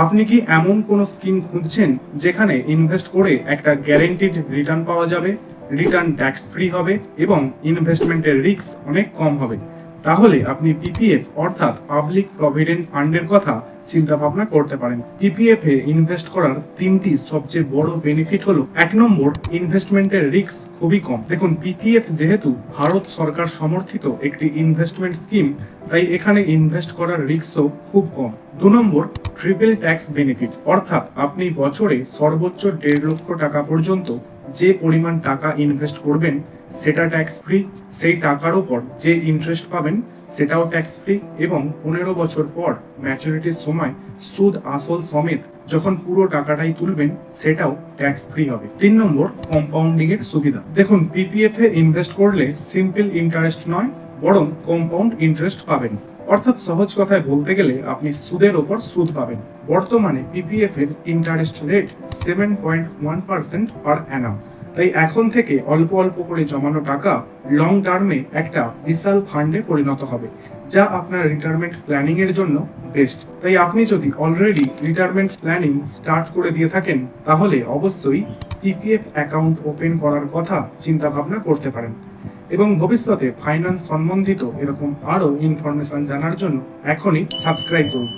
আপনি কি এমন কোনো স্কিম খুঁজছেন যেখানে ইনভেস্ট করে একটা গ্যারেন্টিড রিটার্ন পাওয়া যাবে, রিটার্ন ট্যাক্স ফ্রি হবে এবং ইনভেস্টমেন্টের রিস্ক অনেক কম হবে? তাহলে আপনি পিপিএফ অর্থাৎ পাবলিক প্রভিডেন্ট ফান্ডের কথা চিন্তা ভাবনা করতে পারেন। পিপিএফ এ ইনভেস্ট করার তিনটি সবচেয়ে বড় বেনিফিট হলো, 1 নম্বর, ইনভেস্টমেন্টের রিস্ক খুবই কম। দেখুন, পিপিএফ যেহেতু ভারত সরকার সমর্থিত একটি ইনভেস্টমেন্ট স্কিম, তাই এখানে ইনভেস্ট করার রিস্কও খুব কম। 2 নম্বর, ট্রিপল ট্যাক্স বেনিফিট, অর্থাৎ আপনি বছরে সর্বোচ্চ 1.5 লক্ষ টাকা পর্যন্ত যে পরিমাণ টাকা ইনভেস্ট করবেন সেটা ট্যাক্স ফ্রি, সেই টাকার উপর যে ইন্টারেস্ট পাবেন সেটাও ট্যাক্স ফ্রি, এবং 15 বছর পর ম্যাচুরিটির সময় সুদ আসল সমেত যখন পুরো টাকাটাই তুলবেন সেটাও ট্যাক্স ফ্রি হবে। 3 নম্বর, কম্পাউন্ডিং এর সুবিধা। দেখুন, পিপিএফ এ ইনভেস্ট করলে সিম্পল ইন্টারেস্ট নয়, বরং কম্পাউন্ড ইন্টারেস্ট পাবেন। অর্থাৎ সহজ কথায় বলতে গেলে আপনি সুদের ওপর সুদ পাবেন। বর্তমানে পিপিএফ এর ইন্টারেস্ট রেট 7.1% পার অ্যানাম। তাই এখন থেকে অল্প অল্প করে জমানো টাকা লং টার্মে একটা বিশাল ফান্ডে পরিণত হবে, যা আপনার রিটায়ারমেন্ট প্ল্যানিং এর জন্য বেস্ট। তাই আপনি যদি অলরেডি রিটায়ারমেন্ট প্ল্যানিং স্টার্ট করে দিয়ে থাকেন, তাহলে অবশ্যই পিপিএফ অ্যাকাউন্ট ওপেন করার কথা চিন্তা ভাবনা করতে পারেন। এবং ভবিষ্যতে ফাইন্যান্স সম্বন্ধিত এরকম আরো ইনফরমেশন জানার জন্য এখনই সাবস্ক্রাইব করুন।